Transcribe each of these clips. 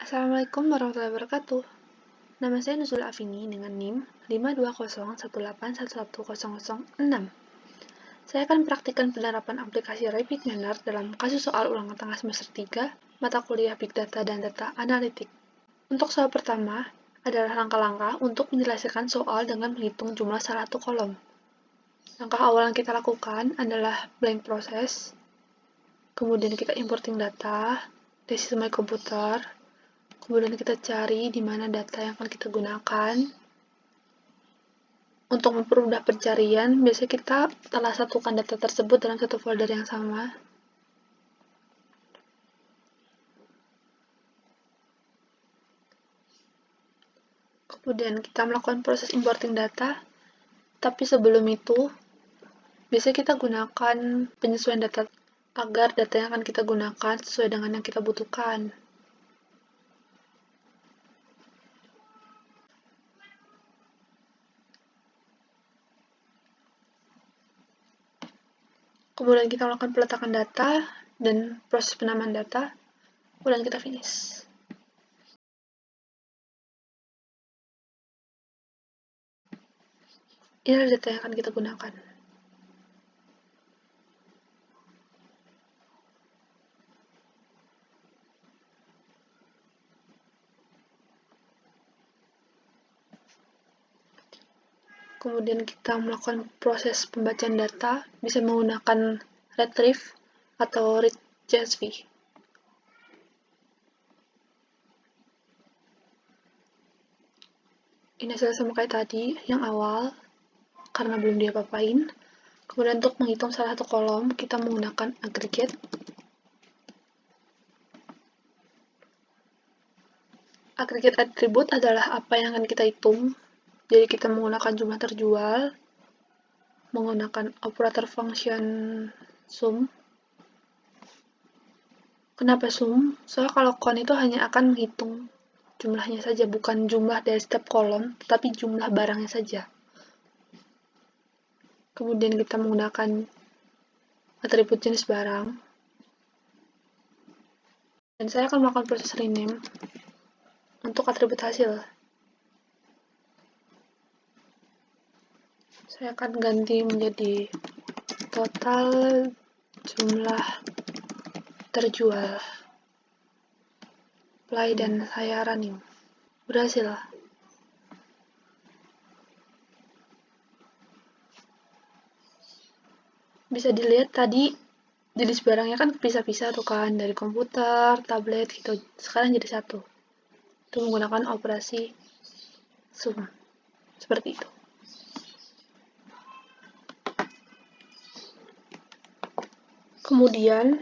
Assalamualaikum warahmatullahi wabarakatuh. Nama saya Nuzul Afini dengan NIM 52018111006. Saya akan praktikkan penerapan aplikasi Rapid Manner dalam kasus soal ulangan tengah semester 3, mata kuliah Big Data dan Data Analitik. Untuk soal pertama adalah langkah-langkah untuk menyelesaikan soal dengan menghitung jumlah salah satu kolom. Langkah awal yang kita lakukan adalah blank process, kemudian kita importing data dari sistem My Computer. Kemudian kita cari di mana data yang akan kita gunakan. Untuk mempermudah pencarian, biasanya kita telah satukan data tersebut dalam satu folder yang sama. Kemudian kita melakukan proses importing data, tapi sebelum itu, biasanya kita gunakan penyesuaian data agar data yang akan kita gunakan sesuai dengan yang kita butuhkan. Kemudian kita melakukan peletakan data dan proses penamaan data, kemudian kita finish. Ini adalah data yang akan kita gunakan. Kemudian kita melakukan proses pembacaan data, bisa menggunakan retrieve atau read CSV. Ini hasilnya sama kayak tadi, yang awal, karena belum diapa-apain. Kemudian untuk menghitung salah satu kolom, kita menggunakan aggregate. Aggregate attribute adalah apa yang akan kita hitung. Jadi kita menggunakan jumlah terjual, menggunakan operator function sum. Kenapa sum? Soalnya kalau count itu hanya akan menghitung jumlahnya saja, bukan jumlah dari setiap kolom, tapi jumlah barangnya saja. Kemudian kita menggunakan atribut jenis barang. Dan saya akan melakukan proses rename untuk atribut hasil. Saya akan ganti menjadi total jumlah terjual. Play dan saya running. Berhasil. Bisa dilihat tadi jenis barangnya kan pisah-pisah tuh kan, dari komputer, tablet gitu. Sekarang jadi satu. Itu menggunakan operasi sum. Seperti itu. Kemudian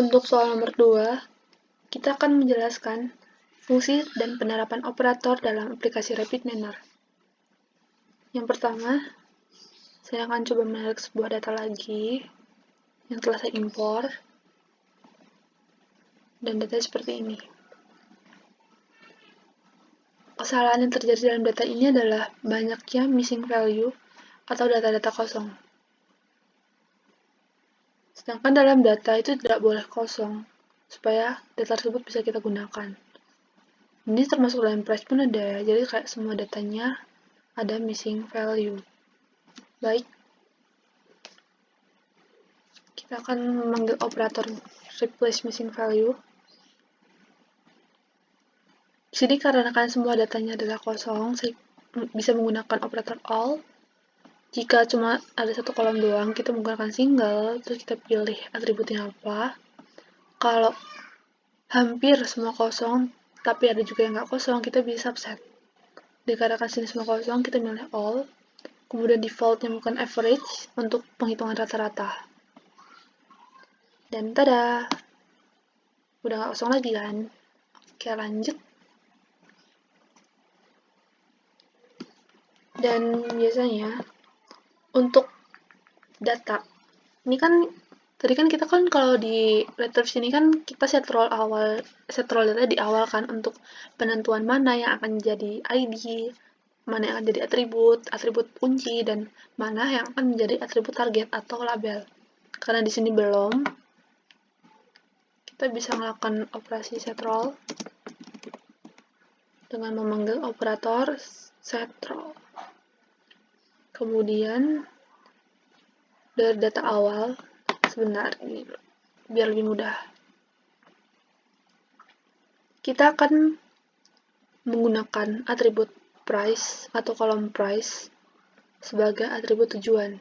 untuk soal nomor 2, kita akan menjelaskan fungsi dan penerapan operator dalam aplikasi Rapid Manner. Yang pertama, saya akan coba menarik sebuah data lagi yang telah saya impor. Dan data seperti ini. Kesalahan yang terjadi dalam data ini adalah banyaknya missing value atau data-data kosong. Sedangkan dalam data itu tidak boleh kosong, supaya data tersebut bisa kita gunakan. Ini termasuk dalam price pun ada, jadi kayak semua datanya ada missing value. Baik, kita akan memanggil operator replace missing value. Di sini karena semua datanya adalah kosong, saya bisa menggunakan operator all. Jika cuma ada satu kolom doang, kita menggunakan single, terus kita pilih atributnya apa. Kalau hampir semua kosong, tapi ada juga yang nggak kosong, kita bisa subset. Dikarenakan sini semua kosong, kita pilih all. Kemudian defaultnya bukan average untuk penghitungan rata-rata. Dan tada! Udah nggak kosong lagi kan? Oke, lanjut. Dan biasanya untuk data, ini kan tadi kan kita kan kalau di retrieve sini kan kita set role data di awal kan untuk penentuan mana yang akan jadi ID, mana yang akan jadi atribut kunci, dan mana yang akan menjadi atribut target atau label. Karena di sini belum, kita bisa melakukan operasi setroll dengan memanggil operator setroll. Kemudian dari data awal, sebentar ini biar lebih mudah, kita akan menggunakan atribut price atau kolom price sebagai atribut tujuan.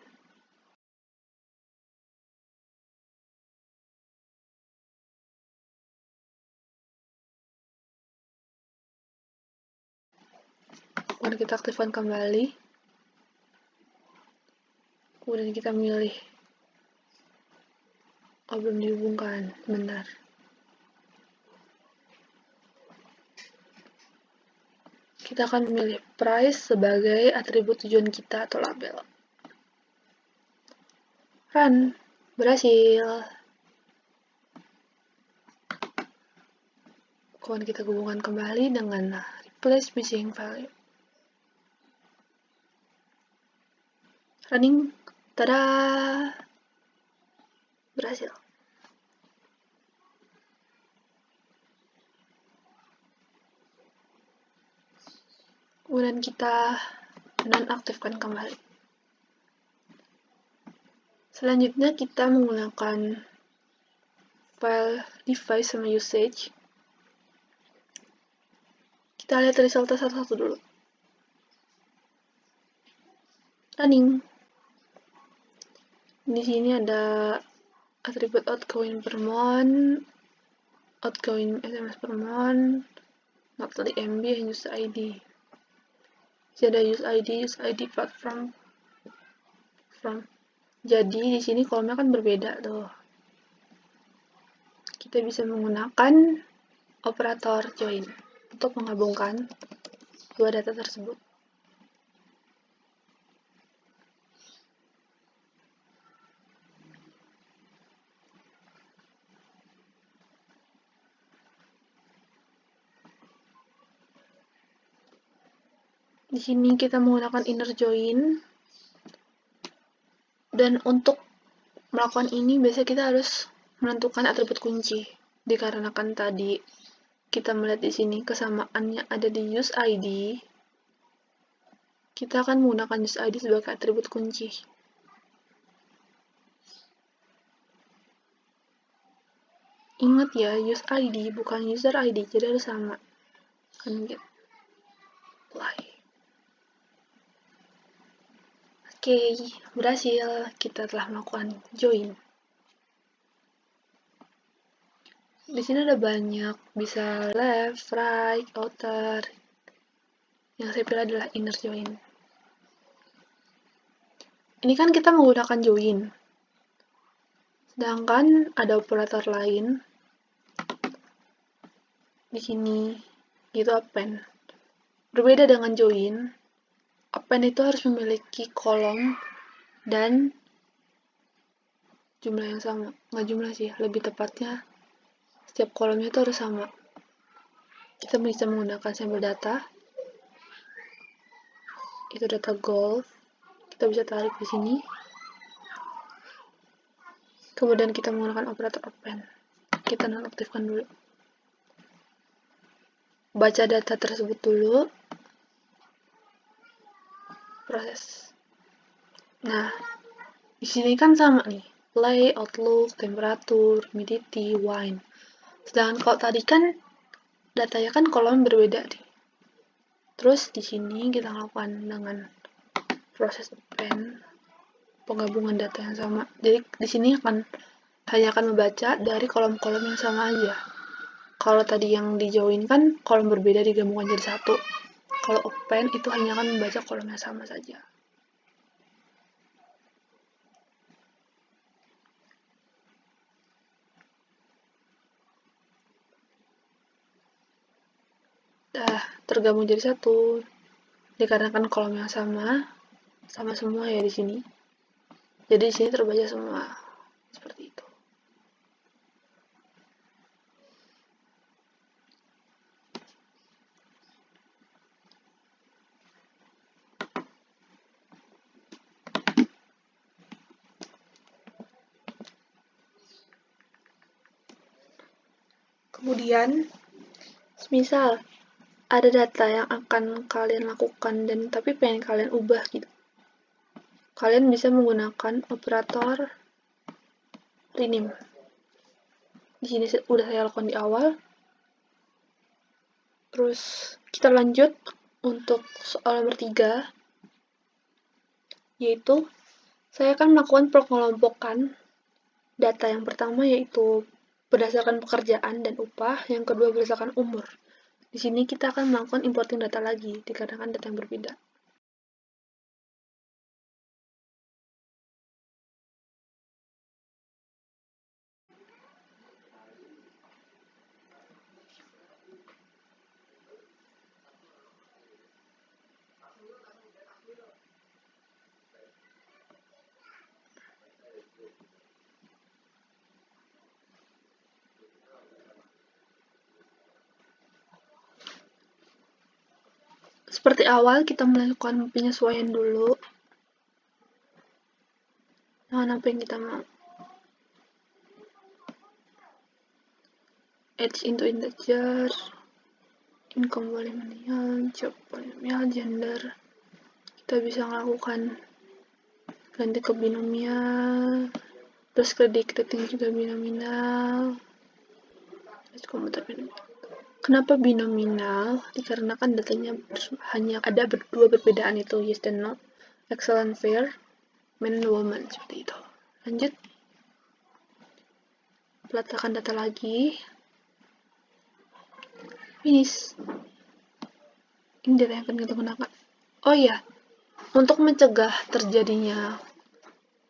Kemudian kita aktifkan kembali. Kemudian kita milih, belum dihubungkan, benar. Kita akan memilih price sebagai atribut tujuan kita atau label. Run, berhasil. Kemudian kita hubungkan kembali dengan replace missing value. Running, tada, berhasil. Kemudian kita nonaktifkan kembali. Selanjutnya kita menggunakan file device sama usage. Kita lihat resultnya satu-satu dulu. Running. Di sini ada atribut outgoing per month, outgoing SMS per month, monthly MB, and use ID. Jadi ada use ID platform. Jadi di sini kolomnya kan berbeda tuh. Kita bisa menggunakan operator join untuk menggabungkan dua data tersebut. Di sini kita menggunakan inner join, dan untuk melakukan ini biasanya kita harus menentukan atribut kunci. Dikarenakan tadi kita melihat di sini kesamaannya ada di use ID, kita akan menggunakan use ID sebagai atribut kunci. Ingat ya, use ID bukan user ID, jadi harus sama. Kan gitu. Apply. Oke, berhasil. Kita telah melakukan join. Di sini ada banyak, bisa left, right, outer. Yang saya pilih adalah inner join. Ini kan kita menggunakan join. Sedangkan ada operator lain di sini, yaitu append. Berbeda dengan join, append itu harus memiliki kolom dan jumlah yang sama. Nggak jumlah sih, lebih tepatnya setiap kolomnya itu harus sama. Kita bisa menggunakan sampel data. Itu data golf. Kita bisa tarik di sini. Kemudian kita menggunakan operator append. Kita nonaktifkan dulu. Baca data tersebut dulu. Proses. Nah, di sini kan sama nih. Play, outlook, temperatur, humidity, wine. Sedangkan kalau tadi kan datanya kan kolom berbeda nih. Terus di sini kita lakukan dengan proses append, penggabungan data yang sama. Jadi di sini hanya akan membaca dari kolom-kolom yang sama aja. Kalau tadi yang di join kan kolom berbeda digabungkan jadi satu. Kalau append itu hanya akan membaca kolom yang sama saja. Tergabung jadi satu. Dikarenakan kolom yang sama semua ya di sini. Jadi di sini terbaca semua. Seperti itu. Kemudian, misal ada data yang akan kalian lakukan tapi pengen kalian ubah gitu. Kalian bisa menggunakan operator rename. Di sini udah saya lakukan di awal. Terus kita lanjut untuk soal nomor 3, yaitu saya akan melakukan pengelompokan data. Yang pertama yaitu berdasarkan pekerjaan dan upah, yang kedua berdasarkan umur. Di sini kita akan melakukan importing data lagi, dikarenakan data yang berbeda. Seperti awal, kita melakukan penyesuaian dulu. Apa yang kita mau? Age into integer, income polynomial, job polynomial, gender. Kita bisa melakukan ganti ke binomial, terus predicting juga binominal, terus komputer binomial. Kenapa binominal? Dikarenakan datanya hanya ada dua perbedaan, itu yes dan no, excellent, fair, man, woman, seperti itu. Lanjut, letakkan data lagi, finish. Ini data yang akan kita gunakan. Oh iya, untuk mencegah terjadinya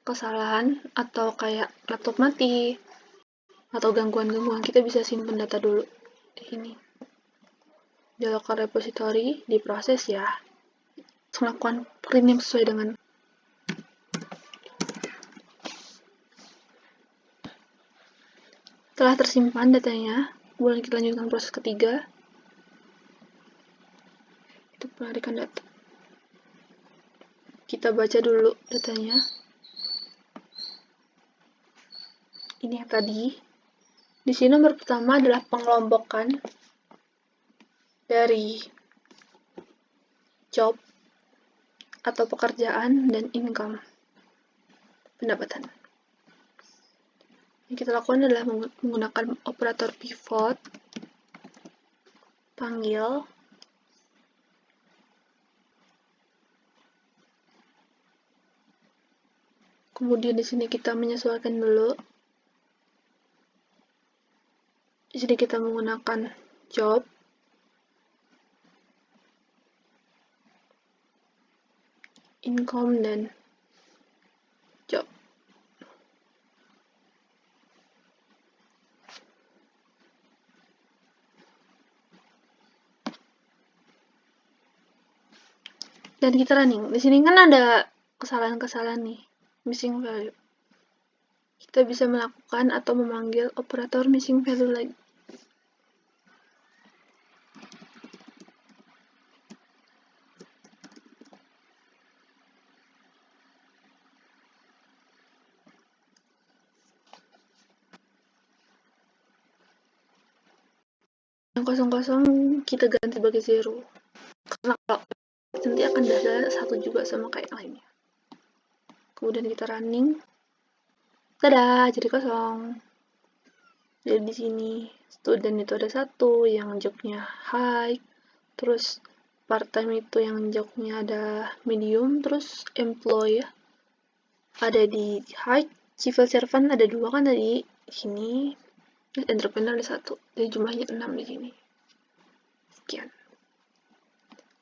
kesalahan atau kayak laptop mati atau gangguan-gangguan, kita bisa simpan data dulu di sini di local repository, diproses ya, melakukan rename sesuai dengan telah tersimpan datanya. Kemudian kita lanjutkan proses ketiga, itu penarikan data. Kita baca dulu datanya. Ini yang tadi. Di sini nomor pertama adalah pengelompokan dari job atau pekerjaan dan income, pendapatan. Yang kita lakukan adalah menggunakan operator pivot, panggil, kemudian di sini kita menyesuaikan dulu. Di sini kita menggunakan job, income, dan job. Dan kita running. Di sini kan ada kesalahan-kesalahan nih, missing value. Kita bisa melakukan atau memanggil operator missing value lagi. Yang kosong-kosong kita ganti sebagai 0. Karena kalau nanti akan ada 1 juga sama kayak lainnya. Kemudian kita running. Tada, jadi kosong. Jadi di sini student itu ada 1 yang jobnya high, terus part time itu yang jobnya ada medium, terus employee ada di high, civil servant ada 2 kan tadi di sini. Entrepreneur ada 1, jadi jumlahnya 6 di sini. Sekian.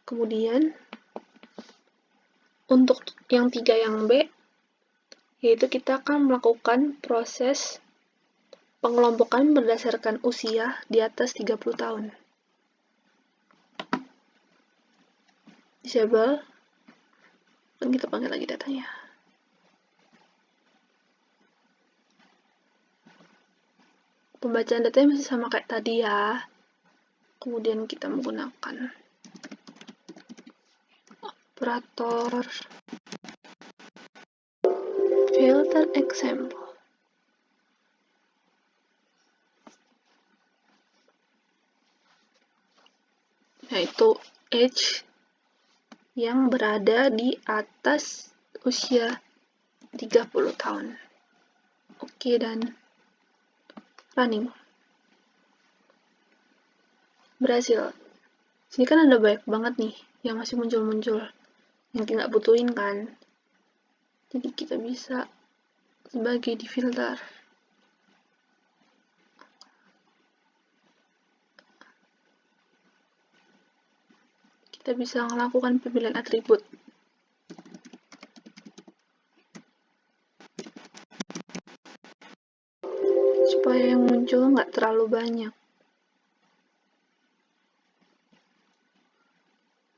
Kemudian untuk yang 3 yang B, yaitu kita akan melakukan proses pengelompokan berdasarkan usia di atas 30 tahun. Disable, dan kita panggil lagi datanya. Pembacaan datanya masih sama kayak tadi ya. Kemudian kita menggunakan operator filter example. yaitu age yang berada di atas usia 30 tahun. Oke, dan running. Berhasil. Sini kan ada banyak banget nih yang masih muncul-muncul, yang kita nggak butuhin kan. Jadi kita bisa sebagai di filter. Kita bisa melakukan pemilihan atribut. Supaya yang muncul nggak terlalu banyak.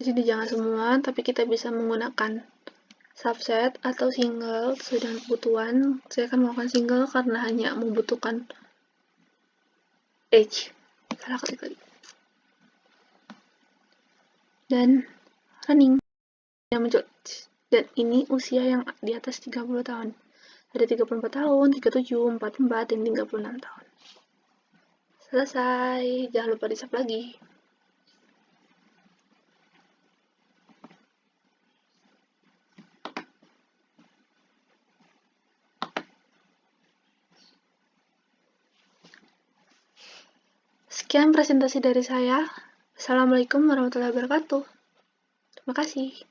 Di sini jangan semua, tapi kita bisa menggunakan subset atau single sesuai dengan kebutuhan. Saya akan melakukan single karena hanya membutuhkan age. Salah ketik tadi. Dan running yang muncul. Dan ini usia yang di atas 30 tahun. Ada 34 tahun, 37, 44, dan 36 tahun. Selesai. Jangan lupa di-save lagi. Sekian presentasi dari saya. Assalamualaikum warahmatullahi wabarakatuh. Terima kasih.